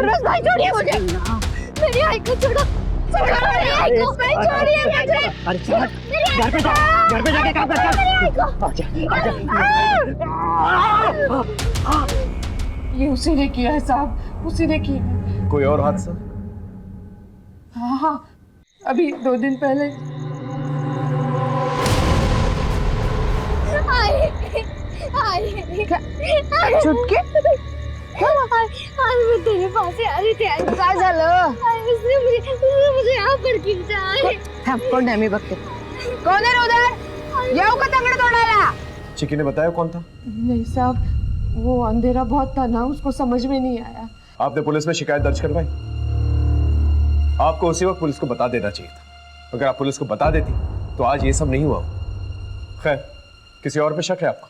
सरफराज भाई छोड़िए मुझे, मेरी आई को छोड़ो, छोड़ो मेरी आई को, भाई छोड़िए मुझे। अरे चल घर पे जा, घर पे जाके काम कर। आजा आजा। ये उसी ने किया है साहब, उसी ने किया है। कोई और हादसा? हाँ हाँ, अभी 2 दिन पहले। चुटके मैं तेरे पास ही आ रही थी। काय झालं? उसने मुझे यहाँ पर खींचा। थांब, कोण आहे? मी बघते. कोण आहे उधर? येऊ का दगड तोडायला? चिकी ने बताया कौन था? नहीं साहब, वो अंधेरा बहुत था ना, उसको समझ में नहीं आया। आपने पुलिस में शिकायत दर्ज करवाई? आपको उसी वक्त पुलिस को बता देना चाहिए था। अगर आप पुलिस को बता देती तो आज ये सब नहीं हुआ। खैर, किसी और पे शक है आपको?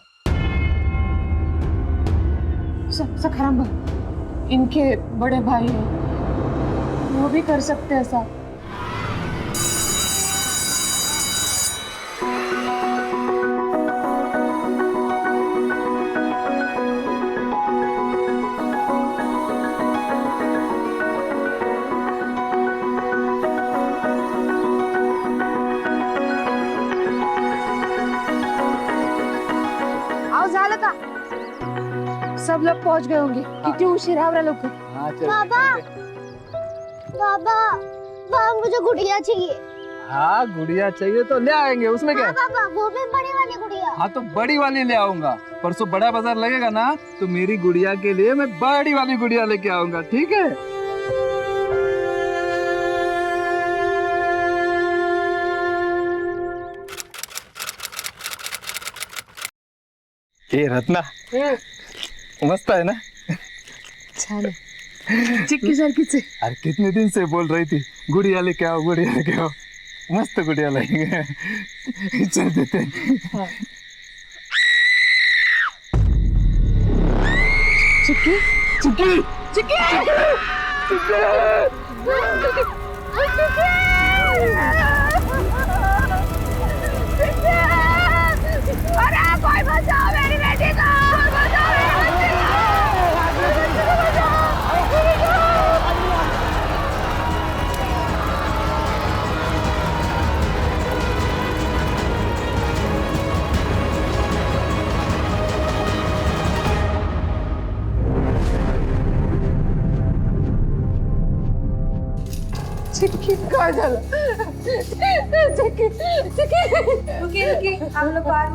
सखाराम भाई, इनके बड़े भाई हैं, वो भी कर सकते हैं साहब। सब लोग पहुंच गए होंगे। कितनी उशीर आवरा लोग। बाबा बाबा बाबा मुझे गुड़िया चाहिए। हाँ गुड़िया चाहिए तो ले आएंगे, उसमें क्या? बाबा वो भी बड़ी वाली गुड़िया। हाँ तो बड़ी वाली ले आऊंगा। परसों बड़ा बाजार लगेगा ना, तो मेरी गुड़िया के लिए मैं बड़ी वाली गुड़िया लेके आऊंगा, ठीक है? ये रत्ना मस्त है ना? छान है, चिक्की सारखीच आहे। अरे कितने दिन से बोल रही थी गुड़िया लेके आओ, गुड़िया लेके आओ। मस्त गुड़िया लाएंगे। चल देते हैं। चिक्की चिक्की चिक्की अरे कोई बचाओ मेरी बेटी को, बचाओ मेरी बेटी को, चिक्की काय झालं? चिक्की चिक्की रुकी रुकी, हम लोग बाहर।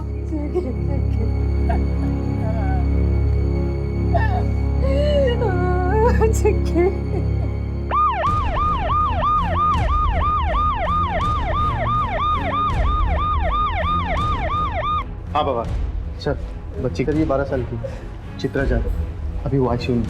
चिक्की हाँ बाबा सर, बच्ची करिए 12 साल की, चित्रा जादव, अभी वो आईसीयू में।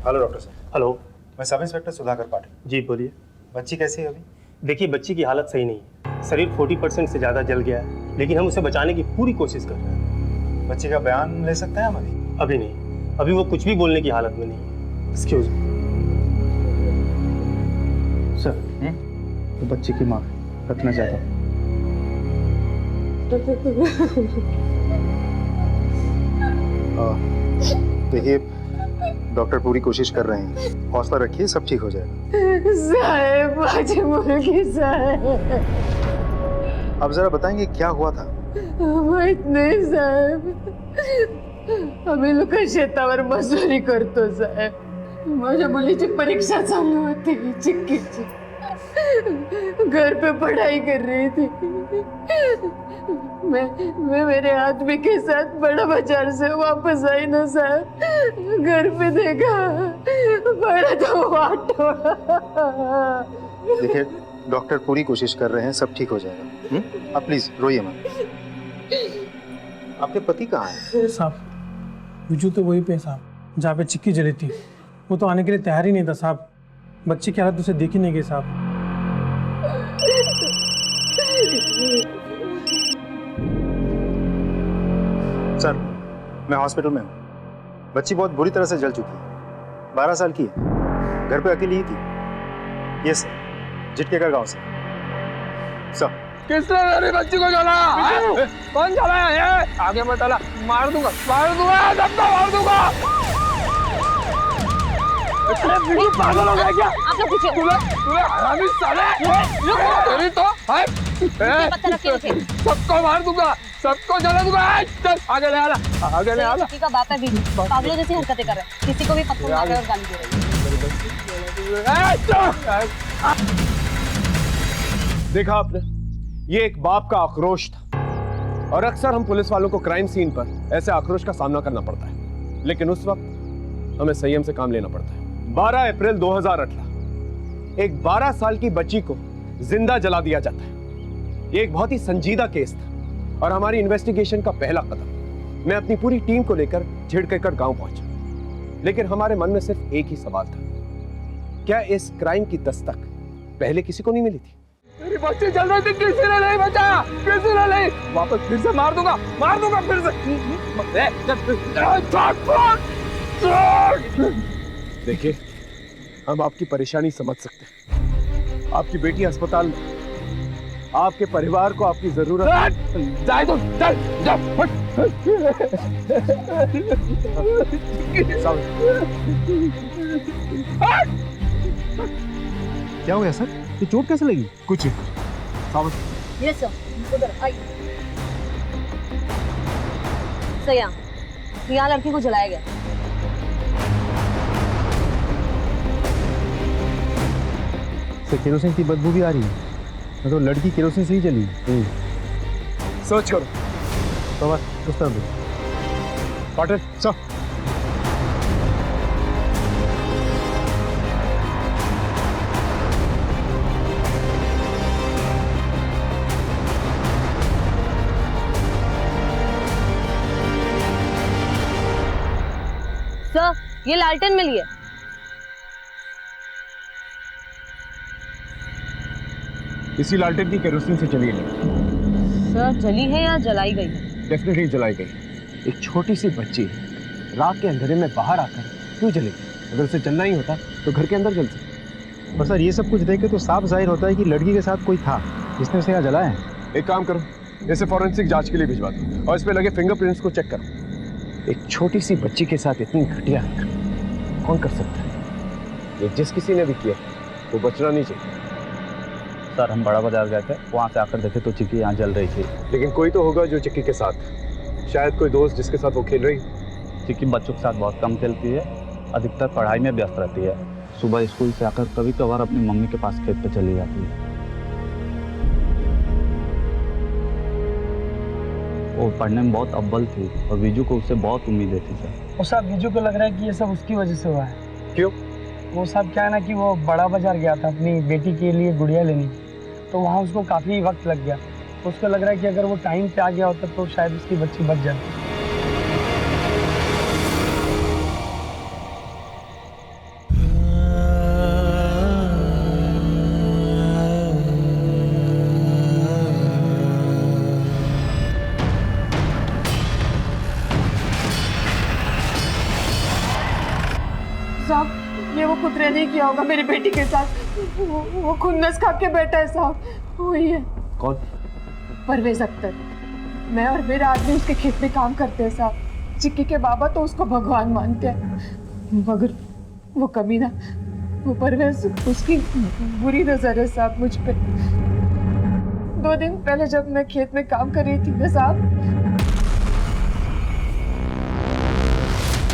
हेलो डॉक्टर साहब। हेलो, मैं सब इंस्पेक्टर सुधाकर पाटिल। जी बोलिए। बच्ची कैसी है अभी? देखिए बच्ची की हालत सही नहीं है, शरीर 40% से ज़्यादा जल गया है, लेकिन हम उसे बचाने की पूरी कोशिश कर रहे हैं। बच्ची का बयान ले सकते हैं हम अभी? अभी नहीं, अभी वो कुछ भी बोलने की हालत में नहीं है। एक्सक्यूज सर, वो बच्ची की माँ रत्ना जादव। देखिए डॉक्टर पूरी कोशिश कर रहे हैं, हौसला रखिए, सब ठीक हो जाएगा। साहेब माझी मुलगी साहेब। आप जरा बताएंगे क्या हुआ था? माहित नाही साहेब, आम्ही लोक शेतावर मजुरी करतो साहेब। माझ्या मुलीची परीक्षा चालू होती चिक्कीची, घर पे पढ़ाई कर रही थी। मैं मेरे आदमी के साथ बड़ा बाजार से वापस आई ना साहब, घर पे देखा बड़ा तो ऑटो। देखिए डॉक्टर पूरी कोशिश कर रहे हैं, सब ठीक हो जाएगा। आप प्लीज रोइए मत। आपके पति कहाँ हैं? साहब विजू तो वहीं पे साहब जहाँ पे चिक्की जली थी, वो तो आने के लिए तैयार ही नहीं था साहब। बच्ची की हालत उसे देख ही नहीं गई साहब। सर मैं हॉस्पिटल में हूँ, बच्ची बहुत बुरी तरह से जल चुकी है, 12 साल की है, घर पे अकेली ही थी। ये सर झिटके का गाँव से। सर किसने मेरी बच्ची को जलाया? कौन जलाया? आगे मत आना, मार दूंगा सबको मार दूंगा। बिल्कुल पागल हो गया क्या? आप लोग पीछे तूने हरामी साले, तेरी तो है, पत्थर रखे थे। सबको मार दूंगा, सबको जला दूंगा। चल आगे ले आना, आगे ले आना। किसी का बाप है भी पागलों जैसी हरकतें कर रहा है, किसी को भी पत्थर मार रहा है और गाली दे रहा है। देखा आपने, ये एक बाप का आक्रोश था और अक्सर हम पुलिस वालों को क्राइम सीन पर ऐसे आक्रोश का सामना करना पड़ता है, लेकिन उस वक्त हमें संयम से काम लेना पड़ता है। 12 अप्रैल 2018 एक 12 साल की बच्ची को जिंदा जला दिया जाता है। ये एक बहुत ही संजीदा केस था और हमारी इन्वेस्टिगेशन का पहला कदम। मैं अपनी पूरी टीम को लेकर झिड़केकर गांव पहुंचा, लेकिन हमारे मन में सिर्फ एक ही सवाल था, क्या इस क्राइम की दस्तक पहले किसी को नहीं मिली थी? मेरी बच्ची जल रही थी, किसी ने नहीं बचाया, किसी ने नहीं। वापस फिर से मार दूंगा फिर से। देखिए, हम आपकी परेशानी समझ सकते हैं। आपकी बेटी अस्पताल में, आपके परिवार को आपकी जरूरत। जाए तो चल, जा, क्या हो गया सर? ये चोट कैसे लगी? कुछ ये सर, उधर आइए। सर यहाँ लड़की को जलाया गया। सर केरोसिन की बदबू भी आ रही है, तो लड़की केरोसिन से ही जली। सर्च करो। तो बस उस तरफ पाटिल सर। सर ये लालटेन मिली है। इसी लालटेन की केरोसिन से चली गई। सर जली है या जलाई गई? डेफिनेटली जलाई गई। एक छोटी सी बच्ची रात के अंधेरे में बाहर आकर क्यों जलेगी? अगर उसे जलना ही होता तो घर के अंदर जल सकती। और सर ये सब कुछ देख के तो साफ जाहिर होता है कि लड़की के साथ कोई था जिसने उसे यहाँ जलाया है। एक काम करो, इसे फॉरेंसिक जांच के लिए भिजवा दो और इस पे लगे फिंगरप्रिंट्स को चेक करो। एक छोटी सी बच्ची के साथ इतनी घटिया हरकत कौन कर सकता है? ये जिस किसी ने भी किया वो बचना नहीं चाहिए। सर हम बड़ा बाजार गए थे, वहाँ से आकर देखे तो चिक्की यहाँ जल रही थी। लेकिन कोई तो होगा जो चिक्की के साथ, शायद कोई दोस्त जिसके साथ वो खेल रही। चिक्की बच्चों के साथ बहुत कम खेलती है, अधिकतर पढ़ाई में व्यस्त रहती है। सुबह स्कूल से आकर कभी कभार अपनी मम्मी के पास खेत पे चली जाती है। वो पढ़ने में बहुत अव्वल थी और बीजू को उससे बहुत उम्मीदें थी सर। वो साहब बीजू को लग रहा है कि ये सब उसकी वजह से हुआ है। क्यों? वो साहब क्या है ना कि वो बड़ा बाजार गया था अपनी बेटी के लिए गुड़िया लेने, तो वहाँ उसको काफ़ी वक्त लग गया। तो उसको लग रहा है कि अगर वो टाइम पे आ गया होता तो शायद उसकी बच्ची बच जाती। साहब ये वो कुतरे नहीं किया होगा मेरी बेटी के साथ, वो खुन्नस खा के बैठा है साहब, वही है। कौन? परवेज अख्तर। मैं और मेरा आदमी उसके खेत में काम करते हैं साहब। चिक्की के बाबा तो उसको भगवान मानते हैं, मगर वो कमीना, वो परवेज, उसकी बुरी नजर है साहब मुझ पे। 2 दिन पहले जब मैं खेत में काम कर रही थी ना साहब।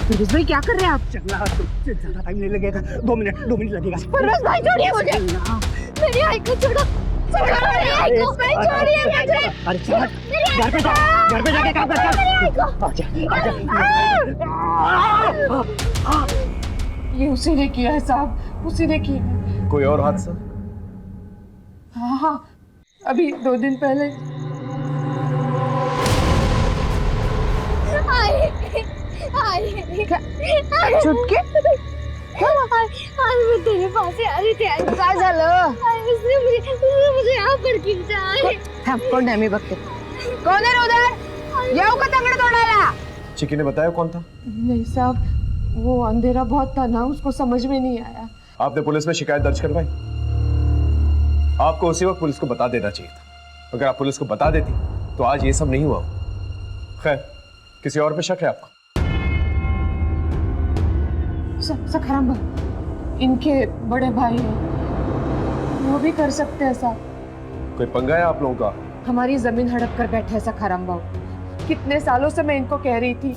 परवेज भाई क्या कर रहे हैं आप? ज्यादा टाइम नहीं लगेगा, 2 मिनट लगेगा। परवेज भाई छोड़िए मुझे, मेरी आई को छोड़ो, मेरी आई को छोड़िए मुझे। अरे चल घर पे जाके काम कर। ये उसी ने किया है साहब, उसी ने किया है। कोई और हादसा? हाँ, अभी 2 दिन पहले। चुटके मैं तेरे पास ही आ रही थी। काय झालं? उसने मुझे यहाँ पर खींचा। थांब, कोण आहे? मी बघते कोण आहे उधर। येऊ का तंगड तोडायला? चिक्की ने बताया कौन था? नहीं साहब, वो अंधेरा बहुत था ना, उसको समझ में नहीं आया। आपने पुलिस में शिकायत दर्ज करवाई? आपको उसी वक्त पुलिस को बता देना चाहिए था। अगर आप पुलिस को बता देती तो आज ये सब नहीं हुआ। खैर, किसी और पे शक है आपको? सखाराम भाई, इनके बड़े भाई हैं, वो भी कर सकते हैं ऐसा। कोई पंगा है आप लोगों का? हमारी जमीन हड़प कर बैठे हैं सखाराम बाबू। कितने सालों से मैं इनको कह रही थी,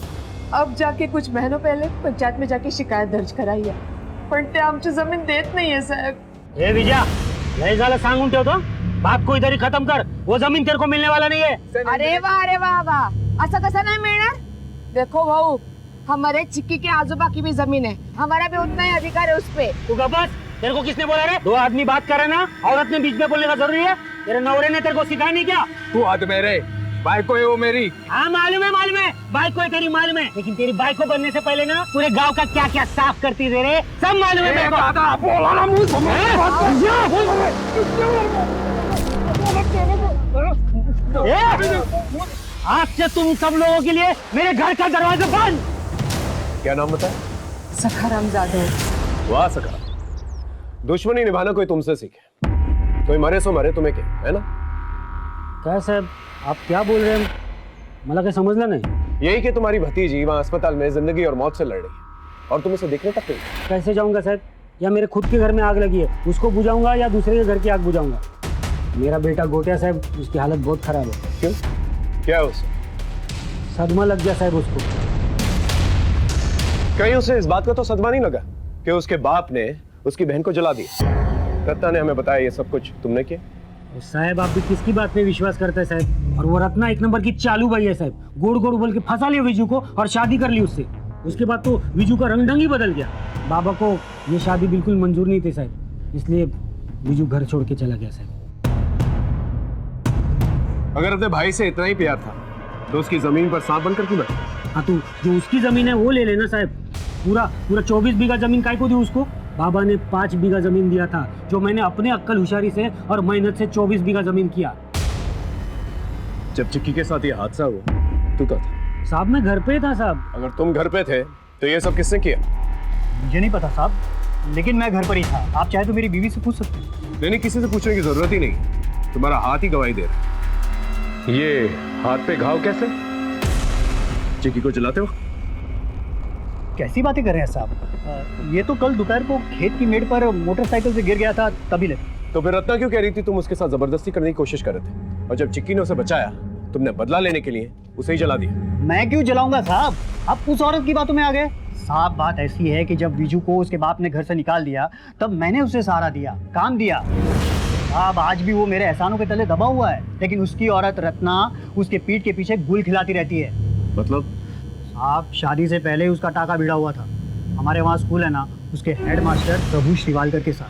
अब जाके कुछ महीनों पहले पंचायत में जाके शिकायत दर्ज कराई है, पण ते आमची जमीन देत नाहीये साहेब। ए विजया, लय झालं सांगून ठेवतो, बात को इधर ही खत्म कर, वो जमीन तेरे को मिलने वाला नहीं है। अरे वाह वाह, असं कसं नाही मिळणार? देखो भाऊ, हमारे चिक्की के आजूबा की भी जमीन है, हमारा भी उतना ही अधिकार है उस पे। तू बस, तेरे को किसने बोला रे? दो आदमी बात कर रहे ना, औरत ने बीच में बोलने का जरूरी है? तेरे नौरे ने तेरे को सिखाया नहीं क्या? तू हाथ मेरे बाइक को है वो मेरी। हाँ मालूम है बाइक को है तेरी, मालूम है, लेकिन तेरी बाइक को बनने से पहले ना पूरे गांव का क्या क्या साफ करती थे रे, सब मालूम है मेरे को। बोला ना मुंह आज से तुम सब लोगों के लिए मेरे घर का दरवाजा बंद। क्या नाम बताया? सखाराम जाधव। वाह सखाराम, दुश्मनी निभाना कोई तुमसे सीखे। कोई मरे सो मरे, तुम्हें क्या है ना? क्या साहब आप क्या बोल रहे हैं, मला क्या समझना नहीं। यही कि तुम्हारी भतीजी वहां अस्पताल में जिंदगी और मौत से लड़ रही है और तुम उसे देखने तक नहीं। कैसे जाऊंगा साहब? या मेरे खुद के घर में आग लगी है, उसको बुझाऊंगा या दूसरे के घर की आग बुझाऊंगा? मेरा बेटा गोटिया साहब, उसकी हालत बहुत खराब है। क्यों, क्या है उसे? सदमा लग गया साहब उसको। कहीं उसे इस बात का तो सदमा नहीं लगा कि उसके बाप ने उसकी बहन को जला दिया? रत्ना ने हमें बताया ये सब कुछ तुमने किया? साहब आप भी किसकी बात पे विश्वास करते हैं साहब? और वो रत्ना एक नंबर की चालू भाई है साहब, गोड़ गोड़ बोल के फंसा लिया विजू को और शादी कर ली उससे। उसके बाद तो विजू का रंग ढंग ही बदल गया। बाबा को ये शादी बिल्कुल मंजूर नहीं थी साहब, इसलिए विजू घर छोड़ के चला गया साहब। अगर अपने भाई से इतना ही प्यार था तो उसकी जमीन पर सांप बनकर क्यों बैठा? हाँ तो जो उसकी जमीन है वो ले लेना साहब। पूरा 24 बीघा जमीन काय को दी उसको? बाबा ने 5 बीघा जमीन दिया था, जो मैंने अपने अक्कल होशियारी से और मेहनत से 24 बीघा जमीन किया। जब चिक्की के साथ ये हादसा हुआ तू कहाँ था? साहब मैं घर पे था साहब। अगर तुम घर पे थे तो ये सब किसने किया? मुझे नहीं पता साहब, लेकिन मैं घर पर ही था। आप चाहे तो मेरी बीवी से पूछ सकते हैं। नहीं, किसी से पूछने की जरूरत ही नहीं, तुम्हारा हाथ ही गवाही दे रहा है। ये हाथ पे घाव कैसे? चिक्की को जलाते हो? कैसी बातें कर रहे हैं साहब? ये तो कल दोपहर को खेत की मेड़ पर मोटरसाइकिल से गिर गया था, तभी लगी। तो फिर रत्ना क्यों कह रही थी तुम उसके साथ जबरदस्ती करने की कोशिश कर रहे थे, और जब चिक्की ने उसे बचाया तुमने बदला लेने के लिए उसे ही जला दिया? मैं क्यों जलाऊंगा साहब? आप उस औरत की बातों में आ गए साहब। बात ऐसी है कि जब विजू को उसके बाप ने घर से निकाल दिया तब मैंने उसे सहारा दिया, काम दिया। साहब आज भी वो मेरे एहसानों के तले दबा हुआ है, लेकिन उसकी औरत रत्ना उसके पीठ के पीछे गुल खिलाती रहती है। मतलब? आप शादी से पहले उसका टाका भिड़ा हुआ था। हमारे वहाँ स्कूल है ना, उसके हेड मास्टर प्रभु श्रीवालकर के साथ।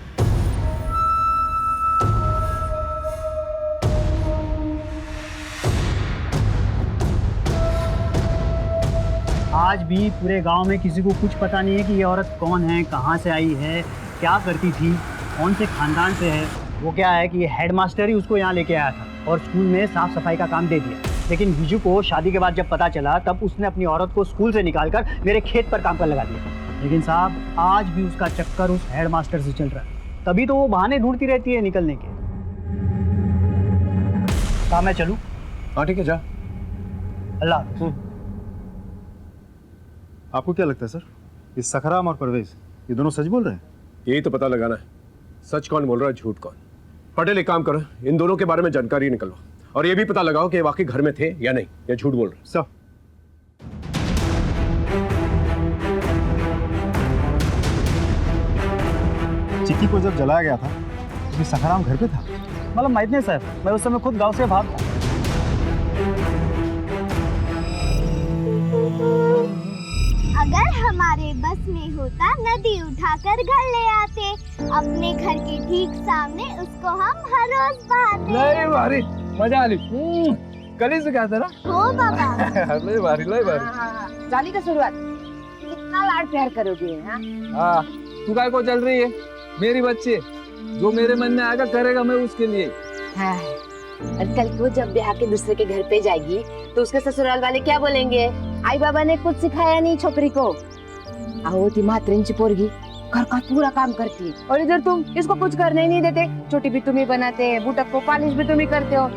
आज भी पूरे गांव में किसी को कुछ पता नहीं है कि ये औरत कौन है, कहाँ से आई है, क्या करती थी, कौन से खानदान से है। वो क्या है कि ये हेड मास्टर ही उसको यहाँ लेके आया था और स्कूल में साफ सफाई का काम दे दिया। लेकिन विजू को शादी के बाद जब पता चला तब उसने अपनी औरत को स्कूल से निकालकर मेरे खेत पर काम पर लगा दिया। लेकिन साहब आज भी उसका चक्कर उस हेड मास्टर से चल रहा है, तभी तो वो बहाने ढूंढती रहती है निकलने के। कहाँ मैं चलूँ? हाँ ठीक है, जा। अल्लाह। आपको क्या लगता है सर, ये सखराम और परवेज ये दोनों सच बोल रहे हैं? यही तो पता लगाना है, सच कौन बोल रहा है, झूठ कौन। पटेल एक काम करो, इन दोनों के बारे में जानकारी निकलवाओ और ये भी पता लगाओ कि वाकई घर में थे या नहीं, या झूठ बोल रहे। सर चिक्की को जब जलाया गया था तो सखराम घर पे था? मतलब माहित नहीं सर, मैं उस समय खुद गांव से भाग था। अगर हमारे बस में होता नदी उठाकर घर ले आते, अपने घर के ठीक सामने उसको हम हर रोज बहाते। लय भारी मजा आली, कली से क्या था ना? हो बाबा। लय भारी। झाली का शुरुआत? कितना लाड प्यार करोगे? हाँ, तू काय को चल रही है? मेरी बच्ची, जो मेरे मन में आएगा करेगा मैं उसके लिए। हाँ, और कल को जब ब्याह के दूसरे के घर पे जाएगी तो उसके ससुराल वाले क्या बोलेंगे? आई बाबा ने कुछ सिखाया नहीं छोकरी को। आओ ती म्हात्रेंची पोरगी घर का पूरा काम करती है और इधर तुम इसको कुछ करने ही नहीं देते। छोटी भी तुम ही बनाते हैं, बुटक को पॉलिश भी तुम ही करते हो।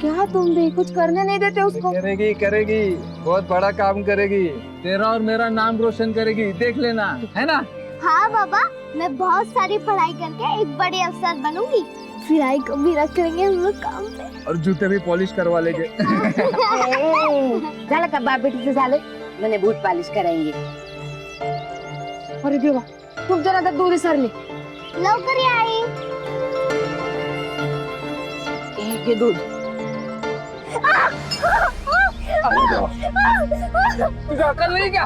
क्या तुम भी कुछ करने नहीं देते उसको? करेगी करेगी, बहुत बड़ा काम करेगी, तेरा और मेरा नाम रोशन करेगी, देख लेना, है ना? हाँ बाबा, मैं बहुत सारी पढ़ाई करके एक बड़े अफसर बनूंगी। फिराई को भी रख लेंगे हम लोग काम पे। और जूते भी पॉलिश करवा लेंगे। चल कब्बा बेटी से साले मैंने बूट पॉलिश कराएंगे। अरे देवा, तुम जरा तक दूर सर ले। लवकर ही आई। एक ये दूध। तुझे अकल नहीं क्या?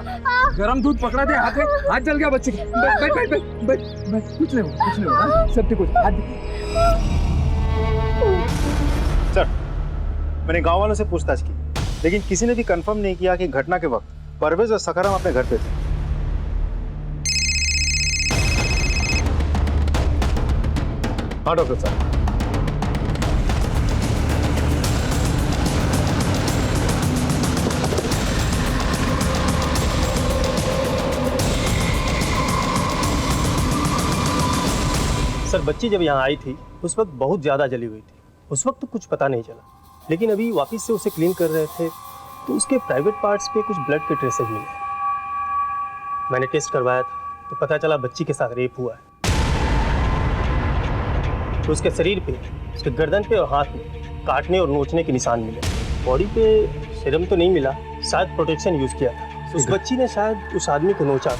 गरम दूध पकड़ा दे, हाथ जल गया बच्चे के। बैठ बैठ बैठ बैठ बैठ, कुछ नहीं होगा, सब ठीक हो जाएगा। सर, मैंने गांव वालों से पूछताछ की, लेकिन किसी ने भी कंफर्म नहीं किया कि घटना के वक्त परवेज और सखाराम अपने घर पे थे। हाँ डॉक्टर साहब, सर बच्ची जब यहाँ आई थी उस वक्त बहुत ज़्यादा जली हुई थी। उस वक्त तो कुछ पता नहीं चला, लेकिन अभी वापस से उसे क्लीन कर रहे थे तो उसके प्राइवेट पार्ट्स पे कुछ ब्लड के ट्रेसेस मिले। मैंने टेस्ट करवाया था तो पता चला बच्ची के साथ रेप हुआ है। तो उसके शरीर पे, उसके गर्दन पे और हाथ में काटने और नोचने के निशान मिले। बॉडी पे सीरम तो नहीं मिला, शायद प्रोटेक्शन यूज़ किया था। उस बच्ची ने शायद उस आदमी को नोचा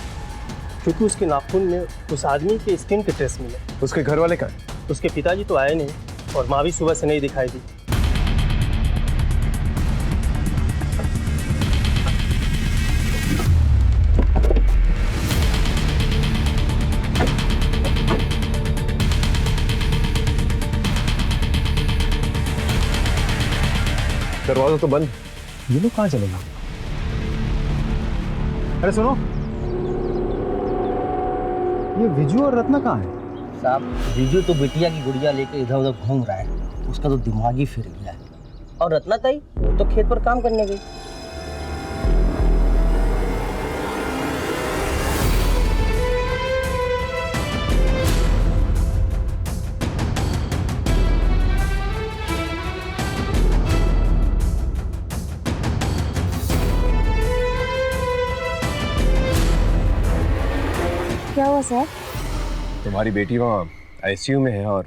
क्योंकि उसके नाखून में उस आदमी के स्किन के ट्रेस मिले। उसके घर वाले कहाँ हैं? उसके पिताजी तो आए नहीं और माँ भी सुबह से नहीं दिखाई दी। दरवाजा तो बंद। ये लोग कहाँ चलेगा? अरे सुनो, ये विजू और रत्ना कहाँ है? साहब, विजू तो बिटिया की गुड़िया लेके इधर उधर घूम रहा है, उसका तो दिमाग ही फिर गया है। और रत्ना ताई वो तो खेत पर काम करने गई। क्या हुआ सर? तुम्हारी बेटी वहाँ आईसीयू में है और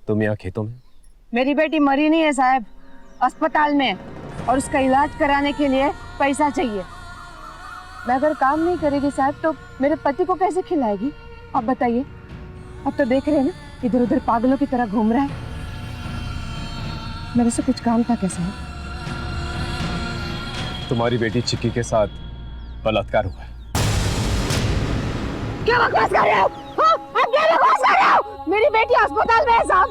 तुम यहाँ खेतों में। मेरी बेटी मरी नहीं है साहब, अस्पताल में है और उसका इलाज कराने के लिए पैसा चाहिए। मैं अगर काम नहीं करेगी साहब तो मेरे पति को कैसे खिलाएगी? आप बताइए। अब तो देख रहे हैं ना, इधर उधर पागलों की तरह घूम रहा है। मेरे से कुछ काम था कैसे? तुम्हारी बेटी चिक्की के साथ बलात्कार हुआ है। क्या बकवास कर रहे हो? हाँ? आप क्या बकवास कर रहे हो? मेरी बेटी अस्पताल में है साहब,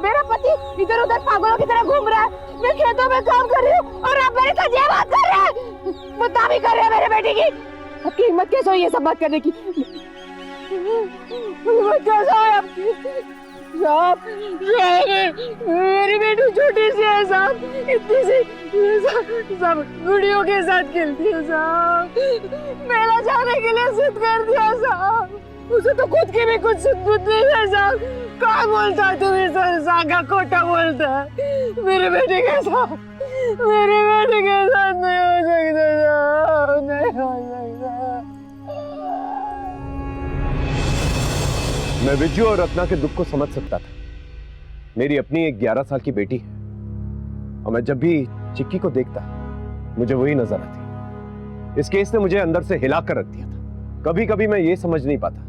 मेरा पति इधर उधर पागलों की तरह घूम रहा है। मैं खेतों में काम कर रही हूँ और आप मेरे साथ ये बात कर रहे हैं, बदनामी कर रहे हैं मेरे बेटी की। आपकी हिम्मत कैसे हुई ये सब बात करने की? हिम्मत कैसे हुई आपकी? साहब, मेरी बेटी छोटी सी है साहब, इतनी सी सब गुड़ियों के साथ खेलती है साहब। मेला जाने के लिए जिद कर दिया साहब। उसे तो खुद की भी कुछ बुद्धि नहीं है साहब। क्या बोलता है तुम्हें सर? सागा खोटा बोलता है। मेरे बेटे के साथ नहीं हो सकता साहब, नहीं हो सकता। मैं विजू और रत्ना के दुख को समझ सकता था। मेरी अपनी एक 11 साल की बेटी है और मैं जब भी चिक्की को देखता मुझे वही नजर आती। इस केस ने मुझे अंदर से हिला कर रख दिया था। कभी कभी मैं ये समझ नहीं पाता,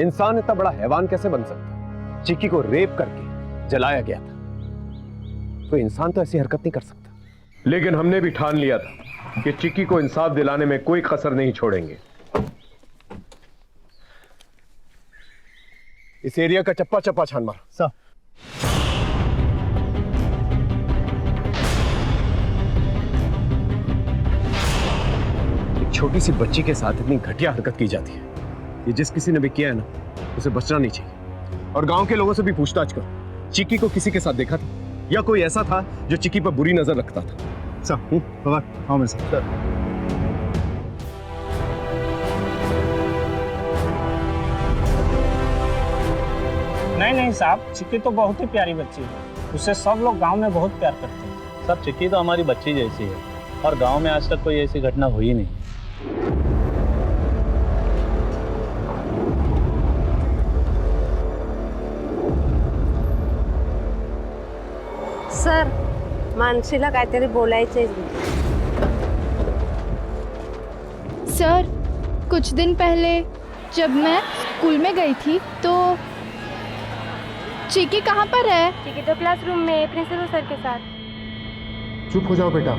इंसान इतना बड़ा हैवान कैसे बन सकता है? चिक्की को रेप करके जलाया गया था, तो इंसान तो ऐसी हरकत नहीं कर सकता। लेकिन हमने भी ठान लिया था कि चिक्की को इंसाफ दिलाने में कोई कसर नहीं छोड़ेंगे। इस एरिया का चप्पा चप्पा छान मार। सर, एक छोटी सी बच्ची के साथ इतनी घटिया हरकत की जाती है। ये जिस किसी ने भी किया है ना, उसे बचना नहीं चाहिए। और गांव के लोगों से भी पूछताछ करो, चिक्की को किसी के साथ देखा था या कोई ऐसा था जो चिक्की पर बुरी नजर रखता था? सर, बाबा, हाँ मैं सर। नहीं नहीं साहब, चिक्की तो बहुत ही प्यारी बच्ची है। उससे सब लोग गांव में बहुत प्यार करते हैं। सब चिक्की तो हमारी बच्ची जैसी है और गांव में आज तक कोई ऐसी घटना हुई नहीं। सर मानसीला काहीतरी बोलायचंय। सर कुछ दिन पहले जब मैं स्कूल में गई थी तो चिकी कहाँ पर है? चिकी तो क्लासरूम में प्रिंसिपल सर के साथ। चुप हो जाओ बेटा,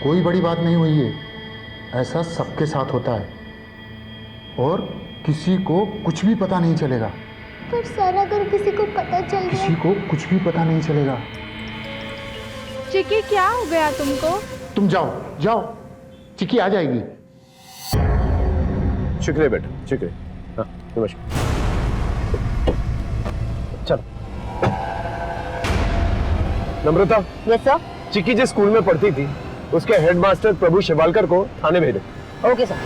कोई बड़ी बात नहीं हुई है। ऐसा सबके साथ होता है और किसी को कुछ भी पता नहीं चलेगा। पर सर अगर किसी को पता चल गया? किसी को कुछ भी पता नहीं चलेगा। चिकी क्या हो गया तुमको? तुम जाओ जाओ, चिकी आ जाएगी। शुक्रिया बेटा, शुक्रिया। हाँ, नमस्कार। चलो। नम्रता। Yes sir. चिक्की जिस स्कूल में पढ़ती थी उसके हेडमास्टर प्रभु शिवालकर को थाने भेजो। Okay sir.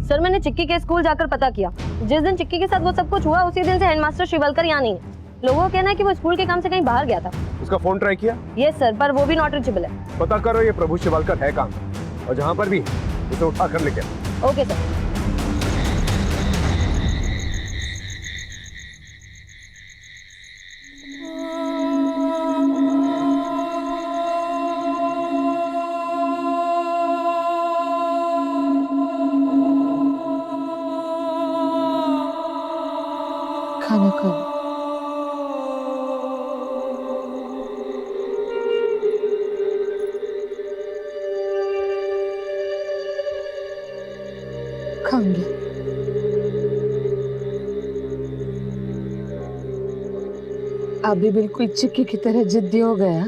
सर मैंने चिक्की के स्कूल जाकर पता किया। जिस दिन चिक्की के साथ वो सब कुछ हुआ उसी दिन से हेडमास्टर शिवलकर यहाँ नहीं है। लोगों का कहना है कि वो स्कूल के काम से कहीं बाहर गया था। उसका फोन ट्राई किया? यस सर, पर वो भी नॉट रीचेबल है। पता करो ये प्रभु शिवालकर है कहाँ और जहाँ पर भी उसे उठा कर लेके आओ। Okay sir. खाना खाओ। खाऊंगी। अभी बिल्कुल चिक्की की तरह जिद्दी हो गया।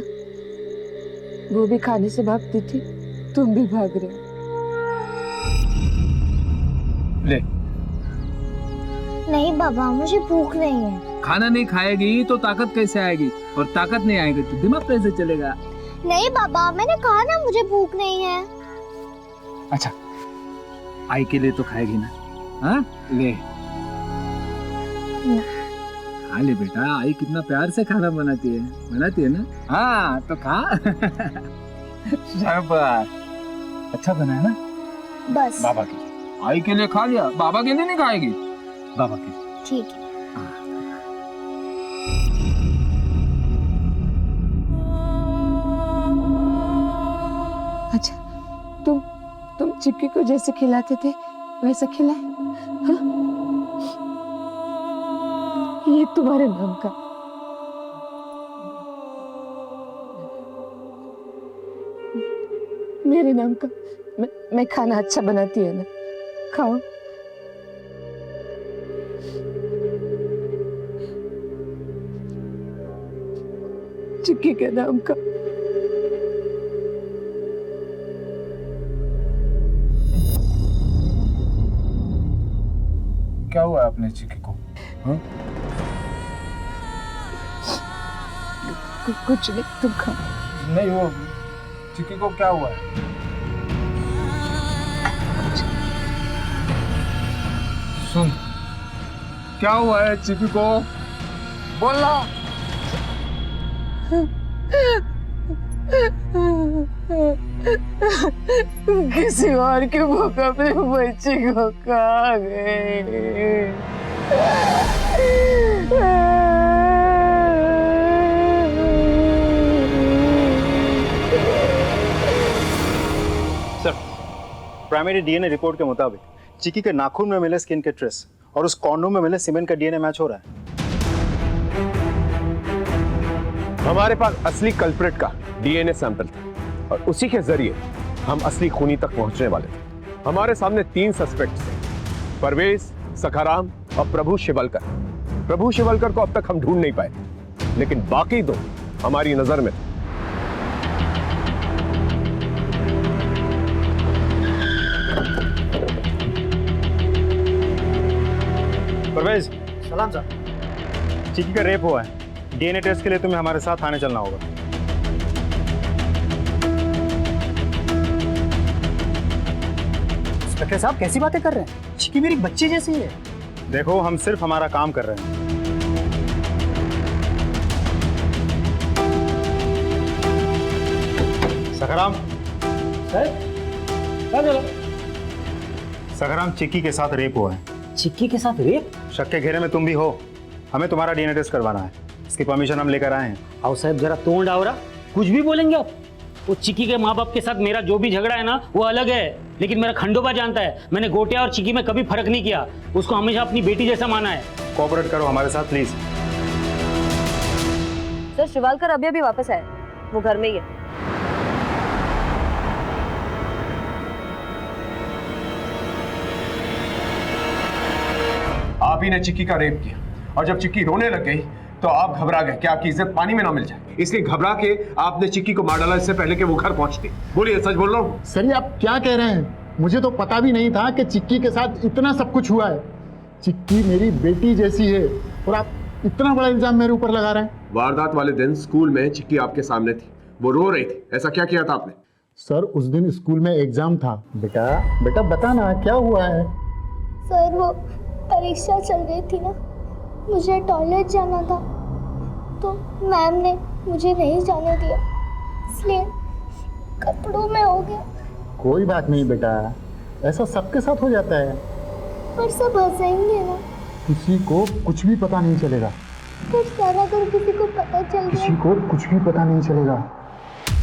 वो भी खाने से भागती थी, तुम भी भाग रहे हो। ले नहीं बाबा, मुझे भूख नहीं है। खाना नहीं खाएगी तो ताकत कैसे आएगी, और ताकत नहीं आएगी तो दिमाग कैसे चलेगा? नहीं बाबा, मैंने कहा ना मुझे भूख नहीं है। अच्छा, आई के लिए तो खाएगी ना? हाँ ले खा ले बेटा, आई कितना प्यार से खाना बनाती है ना? हाँ तो खा। शाबाश, अच्छा बना है ना? बस बाबा के लिए। आई के लिए खा लिया, बाबा के लिए नहीं खाएगी? बाबा के लिए। ठीक है। अच्छा, तुम चिक्की को जैसे खिलाते थे वैसा खिलाए? हाँ? ये तुम्हारे नाम का। मेरे नाम का। मैं खाना अच्छा बनाती है ना, खाओ। चिक्की के नाम का। क्या हुआ अपने चिक्की को? हाँ? कुछ नहीं, तुम खाओ। नहीं, वो चिक्की को क्या हुआ है? सुन, क्या हुआ है चिक्की को? बोलना। किसी और के भूख अपने बच्चे को खा गए। सर, प्राइमरी डीएनए रिपोर्ट के मुताबिक चिक्की के नाखून में मिले स्किन के ट्रेस और उस कॉन्डोम में मिले सीमेंट का डीएनए मैच हो रहा है। हमारे पास असली कल्प्रिट का डीएनए सैंपल था और उसी के जरिए हम असली खूनी तक पहुंचने वाले थे। हमारे सामने 3 सस्पेक्ट्स थे, परवेज, सखाराम और प्रभु शिवलकर। प्रभु शिवलकर को अब तक हम ढूंढ नहीं पाए, लेकिन बाकी 2 हमारी नजर में थे। परवेज, सलाम साहब। चिक्की का रेप हुआ है। डीएनए टेस्ट के लिए तुम्हें हमारे साथ थाने चलना होगा। इंस्पेक्टर साहब कैसी बातें कर रहे हैं? चिक्की मेरी बच्ची जैसी है। देखो, हम सिर्फ हमारा काम कर रहे हैं। सखाराम सखाराम, चिक्की के साथ रेप हुआ है। चिक्की के साथ रेप? शक के घेरे में तुम भी हो। हमें तुम्हारा डीएनए टेस्ट करवाना है। इसकी परमिशन हम लेकर आए हैं। आओ साहब, जरा तोड़ डावरा, कुछ भी बोलेंगे आप। वो चिक्की के माँ बाप के साथ मेरा जो भी झगड़ा है ना, वो अलग है, लेकिन मेरा खंडोबा जानता है मैंने गोटिया और चिक्की में कभी फर्क नहीं किया। उसको हमेशा अपनी बेटी जैसा माना है। कोऑपरेट करो हमारे साथ प्लीज। सर, शिवालकर अभी अभी वापस आए, वो घर में ही है। आप ही ने चिक्की का रेप किया और जब चिक्की रोने लग गई तो आप घबरा गए कि आपकी इज्जत पानी में ना मिल जाए, इसलिए घबरा के आपने चिक्की को मार डाला इससे पहले कि वो घर पहुंचती। बोलिए, सच बोल रहा हूँ? सर, ये आप क्या कह रहे हैं? मुझे तो पता भी नहीं था कि चिक्की के साथ इतना सब कुछ हुआ है। चिक्की मेरी बेटी जैसी है और आप इतना बड़ा इल्जाम मेरे ऊपर लगा रहे हैं। वारदात वाले दिन स्कूल में चिक्की आपके सामने थी, वो रो रही थी। ऐसा क्या किया था आपने? सर, उस दिन स्कूल में एग्जाम था। बेटा बता ना, क्या हुआ है? सर, वो परीक्षा चल रही थी ना, मुझे टॉयलेट जाना था तो मैम ने मुझे नहीं जाने दिया, इसलिए कपड़ों में हो गया। कोई बात नहीं बेटा, ऐसा सबके साथ हो जाता है। पर सब हंसेंगे ना। किसी को कुछ भी पता नहीं चलेगा। पर सर, अगर किसी को पता चल गया? किसी को कुछ भी पता नहीं चलेगा।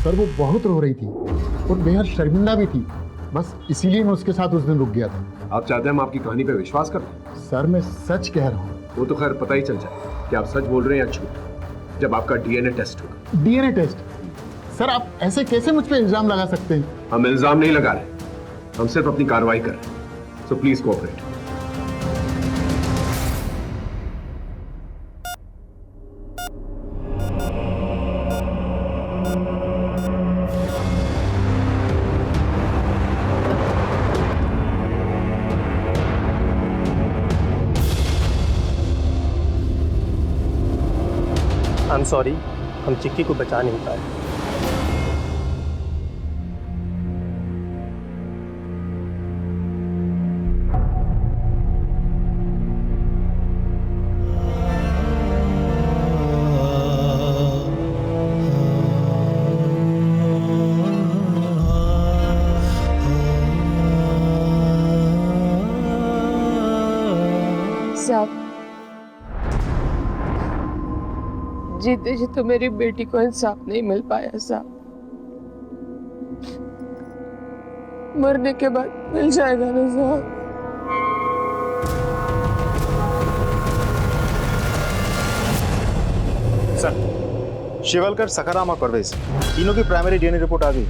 सर, वो बहुत रो रही थी और बेहद शर्मिंदा भी थी। बस इसीलिए मैं उसके साथ उस दिन रुक गया था। आप चाहते हैं हम आपकी कहानी पे विश्वास करें? सर, मैं सच कह रहा हूँ। वो तो खैर पता ही चल जाए कि आप सच बोल रहे हैं या झूठ जब आपका डीएनए टेस्ट होगा। DNA test? सर, आप ऐसे कैसे मुझ पे इल्जाम लगा सकते हैं? हम इल्जाम नहीं लगा रहे, हम सिर्फ अपनी कार्रवाई कर रहे हैं। So please cooperate. I am sorry, हम चिक्की को बचा नहीं पाए। साहब, जीते जी तो मेरी बेटी को इंसाफ नहीं मिल पाया साहब। मरने के बाद मिल जाएगा ना साहब। सर, शिवलकर, सखाराम और परवेज, तीनों की प्राइमरी डीएनए रिपोर्ट आ गई,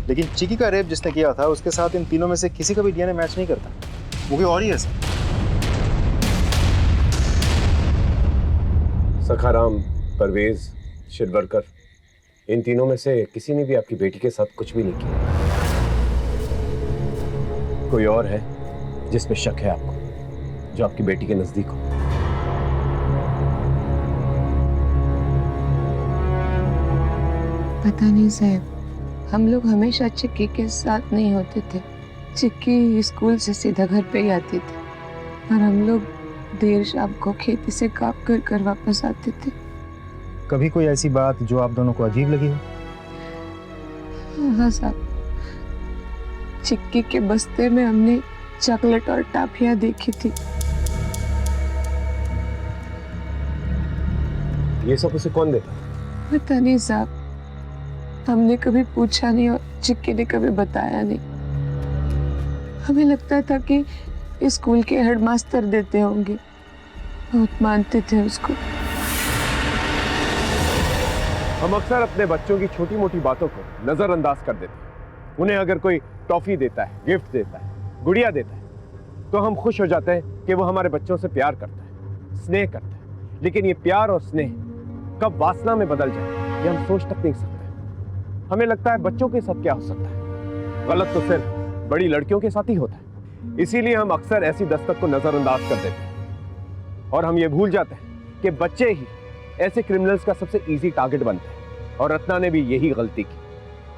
लेकिन चिक्की का रेप जिसने किया था उसके साथ इन तीनों में से किसी का भी डीएनए मैच नहीं करता। वो भी और ही है सर। सखाराम, परवेज, शिरवरकर, इन तीनों में से किसी ने भी आपकी बेटी के साथ कुछ भी नहीं किया। कोई और है जिसमें शक है आपको, जो आपकी बेटी के नजदीक हो? पता नहीं साहब, हम लोग हमेशा चिक्की के साथ नहीं होते थे। चिक्की स्कूल से सीधा घर पे ही आती थी और हम लोग देर शाम को खेती से काम कर वापस आते थे। कभी कोई ऐसी बात जो आप दोनों को अजीब लगी हो? हाँ साहब, चिक्की के बस्ते में हमने चॉकलेट और टाफियां देखी थी। ये सब उसे कौन देता? पता नहीं साहब, हमने कभी पूछा नहीं और चिक्की ने कभी बताया नहीं। हमें लगता था कि स्कूल के हेडमास्टर देते होंगे, बहुत मानते थे उसको। हम अक्सर अपने बच्चों की छोटी मोटी बातों को नजरअंदाज कर देते हैं। उन्हें अगर कोई टॉफी देता है, गिफ्ट देता है, गुड़िया देता है, तो हम खुश हो जाते हैं कि वो हमारे बच्चों से प्यार करता है, स्नेह करता है। लेकिन ये प्यार और स्नेह कब वासना में बदल जाए ये हम सोच तक नहीं सकते। हमें लगता है बच्चों के साथ क्या हो सकता है, गलत तो सिर्फ बड़ी लड़कियों के साथ ही होता है। इसीलिए हम अक्सर ऐसी दस्तक को नजरअंदाज कर देते हैं। और हम ये भूल जाते हैं कि बच्चे ही ऐसे क्रिमिनल्स का सबसे इजी टारगेट बनते हैं। और रत्ना ने भी यही गलती की।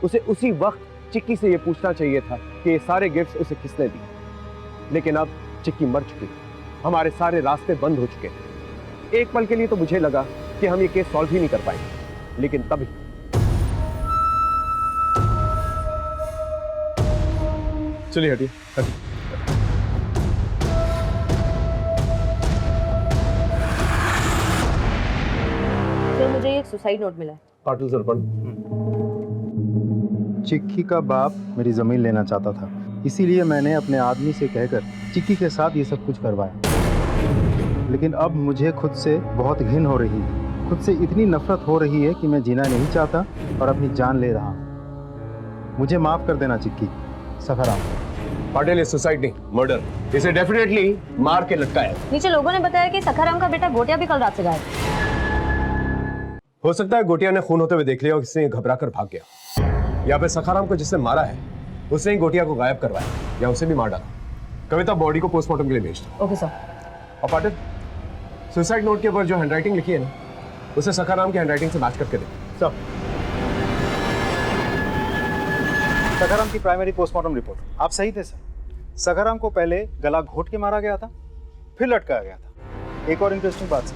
उसे उसी वक्त चिक्की से ये पूछना चाहिए था कि ये सारे गिफ्ट्स उसे किसने दिए। लेकिन अब चिक्की मर चुकी है, हमारे सारे रास्ते बंद हो चुके हैं। एक पल के लिए तो मुझे लगा कि हम ये केस सॉल्व ही नहीं कर पाएंगे, लेकिन तभी चलिए हटिए हटिए। सर मुझे एक सुसाइड नोट मिला है। पाटिल सर पढ़। चिक्की का बाप मेरी जमीन लेना चाहता था, इसीलिए मैंने अपने आदमी से कहकर चिक्की के साथ ये सब कुछ करवाया। लेकिन अब मुझे खुद से बहुत घिन हो रही है, खुद से इतनी नफरत हो रही है कि मैं जीना नहीं चाहता और अपनी जान ले रहा हूँ। मुझे माफ कर देना चिक्की। सखाराम। पाटिल ये सुसाइड नहीं, मर्डर। इसे डेफिनेटली मार के लटकाया। नीचे लोगों ने बताया कि सखाराम का बेटा गोटिया भी कल रात से गायब है। हो सकता है गोटिया ने खून होते हुए देख लिया और किसी ने घबरा कर भाग गया, या फिर सखाराम को जिसने मारा है उसने ही गोटिया को गायब करवाया या उसे भी मार डाला। कविता बॉडी को पोस्टमार्टम के लिए भेज दो। Okay sir. और पाटिल सुसाइड नोट के ऊपर जो हैंडराइटिंग लिखी है ना, उसे सखाराम की हैंडराइटिंग से मैच करके दे। सब सखाराम की प्राइमरी पोस्टमार्टम रिपोर्ट। आप सही थे सर। सखाराम को पहले गला घोट के मारा गया था, फिर लटकाया गया था। एक और इंटरेस्टिंग बात सर,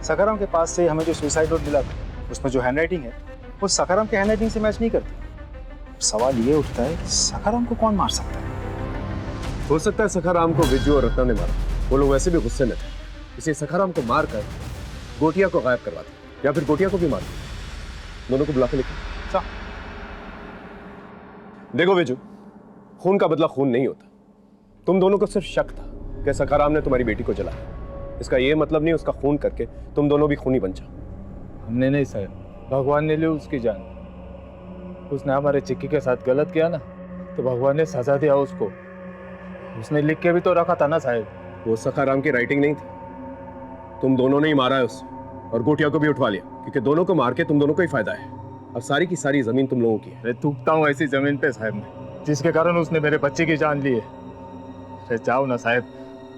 सखाराम के पास से हमें जो सुसाइड नोट मिला था उसमें जो हैंडराइटिंग है वो सखाराम के हैंडराइटिंग से मैच नहीं करती। सवाल ये उठता है सखाराम को कौन मार सकता है? हो सकता है सखाराम को विजू और रत्ना ने मारा। वो लोग वैसे भी गुस्से में थे, इसे सखाराम को मार कर गोटिया को गायब करवा दिया, या फिर गोटिया को भी मार दिया। दोनों को बुला के लेके देखो विजू, खून का बदला खून नहीं होता। तुम दोनों को सिर्फ शक था कि सखाराम ने तुम्हारी बेटी को जलाया। इसका ये मतलब नहीं उसका खून करके तुम दोनों भी खूनी बन जाओ। हमने नहीं सर, भगवान ने ली उसकी जान। उसने हमारे चिक्की के साथ गलत किया ना, तो भगवान ने सजा दिया उसको। उसने लिख के भी तो रखा था ना साहब। वो सखाराम की राइटिंग नहीं थी, तुम दोनों ने ही मारा है उसे, और गोटिया को भी उठवा लिया, क्योंकि दोनों को मार के तुम दोनों को ही फायदा है। अब सारी की सारी जमीन तुम लोगों की है। मैं थूकता हूँ ऐसी जमीन पे साहब में, जिसके कारण उसने मेरे बच्चे की जान ली है। अरे जाओ ना साहब,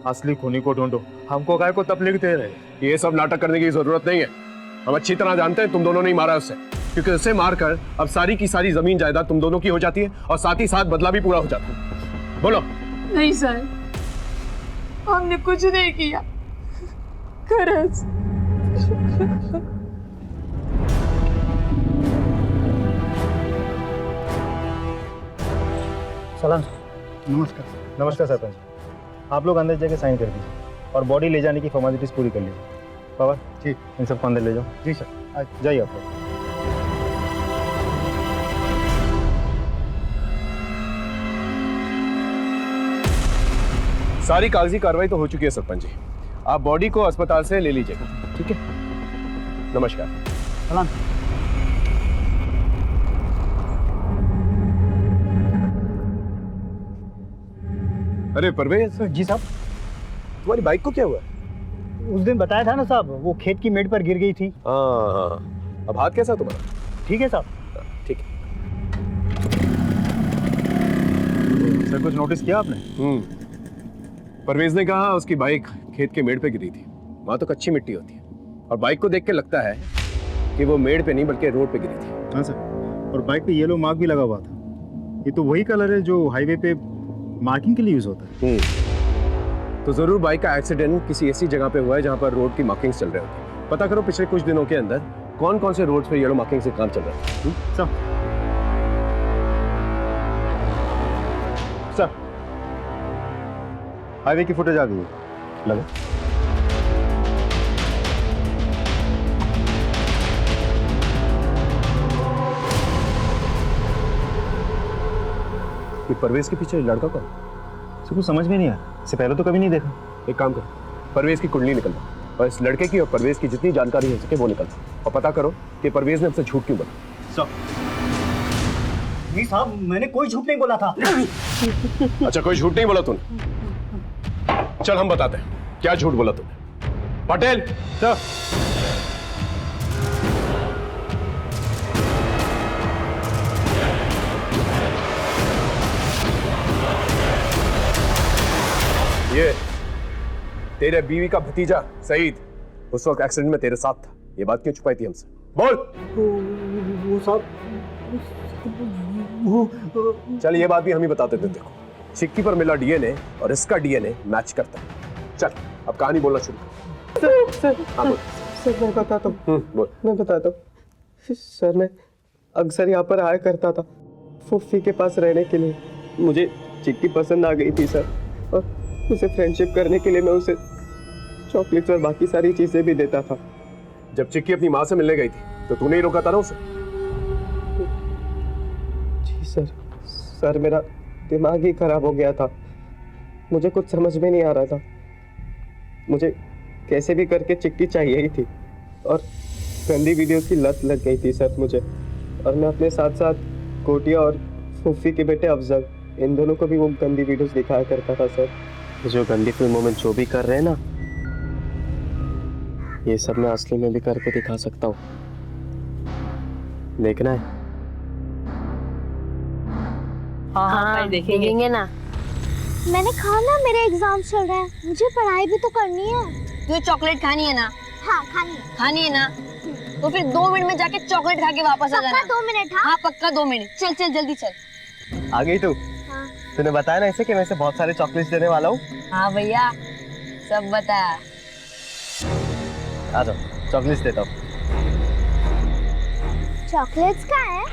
असली खूनी को ढूंढो, हमको काय को तकलीफ दे रहे। ये सब नाटक करने की जरूरत नहीं है। हम अच्छी तरह जानते हैं तुम दोनों ने ही मारा उसे, क्योंकि उसे मारकर अब सारी की सारी जमीन जायदाद तुम दोनों की हो जाती है और साथ ही साथ बदला भी पूरा हो जाता है। बोलो। नहीं सर, हमने कुछ नहीं किया। खरंच। सलाम। नमस्कार। नमस्कार सरपंच। आप लोग अंदर जाके साइन कर दीजिए और बॉडी ले जाने की फॉर्मेलिटीज पूरी कर लीजिए। बाबा ठीक, इन सबको अंदर ले जाओ। जी सर। जाइए आप लोग। सारी कागजी कार्रवाई तो हो चुकी है सरपंच जी, आप बॉडी को अस्पताल से ले लीजिएगा। ठीक है, नमस्कार। सलाम। अरे परवेज। जी साहब। तुम्हारी बाइक को क्या हुआ? उस दिन बताया था ना साहब, वो खेत की मेड़ पर गिर गई थी। हाँ, अब हाथ कैसा तुम्हारा? ठीक है साहब। ठीक है। सर कुछ नोटिस किया आपने? परवेज ने कहा उसकी बाइक खेत के मेड़ पे गिरी थी। वहां तो कच्ची मिट्टी होती है, और बाइक को देख के लगता है कि वो मेड़ पे नहीं बल्कि रोड पे गिरी थी। हाँ सर, और बाइक पे येलो मार्क भी लगा हुआ था। ये तो वही कलर है जो हाईवे पे मार्किंग के लिए यूज होता है। तो जरूर बाइक का एक्सीडेंट किसी ऐसी जगह पे हुआ है जहां पर रोड की मार्किंग्स चल रहे होते हैं। पता करो पिछले कुछ दिनों के अंदर कौन कौन से रोड्स पे येलो मार्किंग से काम चल रहा है। सर हाईवे की फुटेज आ गई है, लगा। ये परवेज के पीछे लड़का कौन? सर कुछ समझ में नहीं आया, इससे पहले तो कभी नहीं देखा। एक काम करो, परवेज की कुंडली निकलवा और इस लड़के की और परवेज की जितनी जानकारी हो सके वो निकलवा, और पता करो कि परवेज ने हमसे झूठ क्यों बोला। सर नहीं साहब, मैंने कोई झूठ नहीं बोला था। अच्छा, कोई झूठ नहीं बोला तूने? चल हम बताते हैं क्या झूठ बोला तूने। पटेल सर। ये तेरे बीवी का भतीजा सईद उस वक्त एक्सीडेंट में तेरे साथ था। ये बात क्यों छुपाई थी हमसे? बोल। वो साहब वो चल ये बात भी हम ही बताते थे। देखो चिक्की पर मिला डीएनए और इसका डीएनए मैच करता है। चल अब कहानी बोलना शुरू कर। हाँ बोल। सर मैं बताता हूँ। बोल। मैं बताता हूँ सर, मैं अक्सर यहाँ पर आया करता था फूफी के पास रहने के लिए। मुझे चिक्की पसंद आ गई थी सर, और उसे फ्रेंडशिप करने के लिए मैं उसे चॉकलेट्स और बाकी सारी चीजें भी देता था। जब चिक्की अपनी माँ से मिलने गई थी तो तूने ही रोका था ना उसे? जी सर। सर मेरा दिमाग ही खराब हो गया था, मुझे कुछ समझ में नहीं आ रहा था। मुझे कैसे भी करके चिक्की चाहिए ही थी, और गंदी वीडियोस की लत लग गई थी सर मुझे। और मैं अपने साथ साथ कोटिया और फूफी के बेटे अफजल, इन दोनों को भी वो गंदी वीडियोस दिखाया करता था सर। जो गंदी फिल्मों में जो भी कर रहे हैं ना, ये सब मैं असली में भी करके दिखा सकता हूँ। देखना है? हाँ देखेंगे ना। मैंने कहा ना मेरे एग्जाम चल रहे हैं, मुझे पढ़ाई भी तो करनी है। तुझे चॉकलेट खानी है ना? हाँ खानी है। खानी है ना? तो फिर 2 मिनट में जाके चॉकलेट खा के वापस आ जाना। पक्का 2 मिनट? हाँ पक्का 2 मिनट। चल चल जल्दी चल। आ गई तू? हाँ। तूने बताया ना इसे कि मैं इसे बहुत सारे चॉकलेट्स देने वाला हूँ। हाँ भैया सब बताया। आ जाओ, चॉकलेट्स देता हूँ। चॉकलेट्स का है?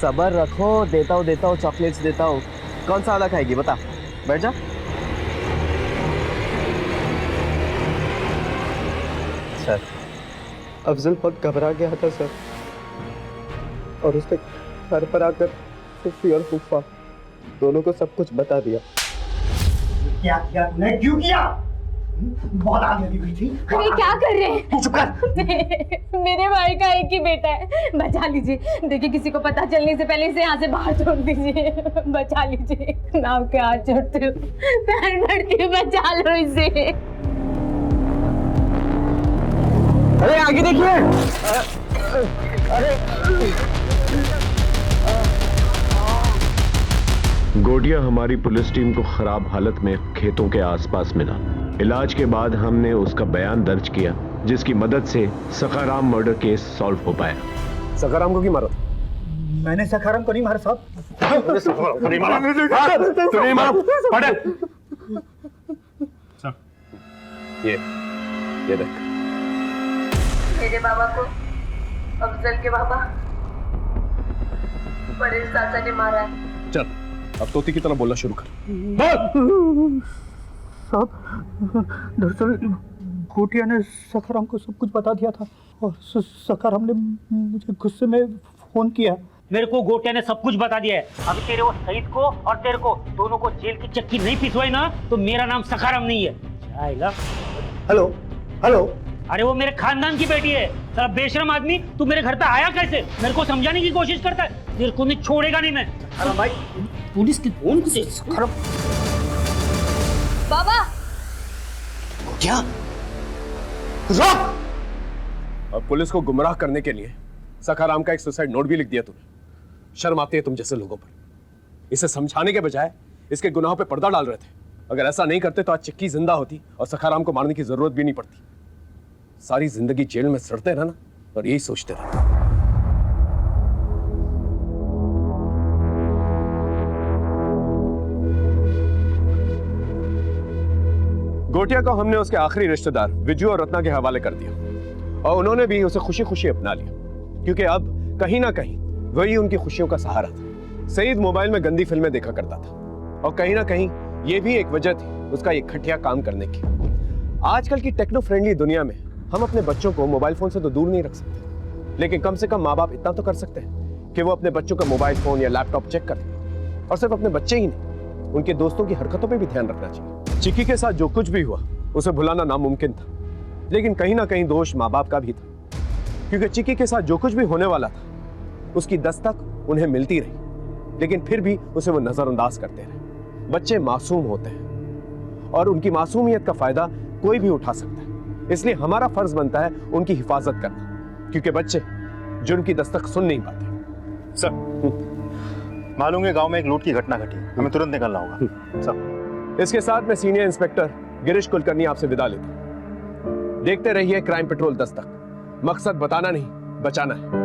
सबर रखो, देता हूँ चॉकलेट्स देता हूँ। कौन सा वाला खाएगी बता, बैठ जा। सर अफजल बहुत घबरा गया था सर, और उसने घर पर आकर फूफी और फूफा दोनों को सब कुछ बता दिया। क्या किया तूने? क्यों किया? बहुत आगे लगी हुई थी। अरे क्या कर रहे हैं? चुप कर। मेरे भाई का एक ही बेटा है, बचा लीजिए। देखिए किसी को पता चलने से पहले इसे यहाँ से बाहर छोड़ दीजिए। बचा लीजिए, मैं आपके हाथ जोड़ती हूँ, पैर पड़ती हूँ, बचा लो इसे। अरे आगे देखिए। गोटिया हमारी पुलिस टीम को खराब हालत में खेतों के आसपास मिला। इलाज के बाद हमने उसका बयान दर्ज किया, जिसकी मदद से सखाराम मर्डर केस सॉल्व हो पाया। सखाराम को क्यों मारा? मैंने सखाराम को नहीं मारा साहब। सखाराम को नहीं मारा? तू नहीं मारा? पढ़। ये देख। मेरे बाबा को अफजल के बाबा परेश चाचा ने मारा है। चल अब तोती की तरह बोलना शुरू कर। साहब दरअसल गोटिया ने सखाराम को सब कुछ बता दिया था, और सखाराम ने मुझे गुस्से में फोन किया। मेरे को गोटिया ने सब कुछ बता दिया है। अभी तेरे वो सईद को और तेरे को दोनों को जेल की चक्की नहीं पिसवाई ना, तो मेरा नाम सखाराम नहीं है। आएगा। Hello hello. अरे वो मेरे खानदान की बेटी है। साला बेशरम आदमी, तू मेरे घर पे आया कैसे? मेरे को समझाने की कोशिश करता है। तेरे को नहीं छोड़ेगा नहीं मैं। अरे भाई पुलिस की फोन से खराब। बाबा क्या? अब पुलिस को गुमराह करने के लिए सखाराम का एक सुसाइड नोट भी लिख दिया तूने। शर्म आती है तुम जैसे लोगों पर। इसे समझाने के बजाय इसके गुनाहों पे पर्दा डाल रहे थे। अगर ऐसा नहीं करते तो आज चिक्की जिंदा होती और सखाराम को मारने की जरूरत भी नहीं पड़ती। सारी जिंदगी जेल में सड़ते रहना और यही सोचते रहना। गोटिया को हमने उसके आखिरी रिश्तेदार विजू और रत्ना के हवाले कर दिया, और उन्होंने भी उसे खुशी खुशी अपना लिया, क्योंकि अब कहीं ना कहीं वही उनकी खुशियों का सहारा था। सईद मोबाइल में गंदी फिल्में देखा करता था, और कहीं ना कहीं ये भी एक वजह थी उसका ये घटिया काम करने की। आजकल की टेक्नो फ्रेंडली दुनिया में हम अपने बच्चों को मोबाइल फोन से तो दूर नहीं रख सकते, लेकिन कम से कम माँ बाप इतना तो कर सकते हैं कि वो अपने बच्चों का मोबाइल फोन या लैपटॉप चेक करें। और सिर्फ अपने बच्चे ही नहीं, उनके दोस्तों की हरकतों पे भी ध्यान रखना चाहिए। चिक्की के साथ जो कुछ भी हुआ उसे भुलाना नामुमकिन था, लेकिन कहीं ना कहीं दोष माँ बाप का भी था, क्योंकि चिक्की के साथ जो कुछ भी होने वाला था उसकी दस्तक उन्हें मिलती रही, लेकिन फिर भी उसे वो नजरअंदाज करते रहे। बच्चे मासूम होते हैं और उनकी मासूमियत का फायदा कोई भी उठा सकता है, इसलिए हमारा फर्ज बनता है उनकी हिफाजत करना, क्योंकि बच्चे जुर्म की दस्तक सुन नहीं पाते। मालूम है गांव में एक लूट की घटना घटी, हमें तुरंत निकलना होगा। इसके साथ मैं सीनियर इंस्पेक्टर गिरीश कुलकर्णी आपसे विदा लेता हूं। देखते रहिए क्राइम पेट्रोल 10 तक। मकसद बताना नहीं, बचाना है।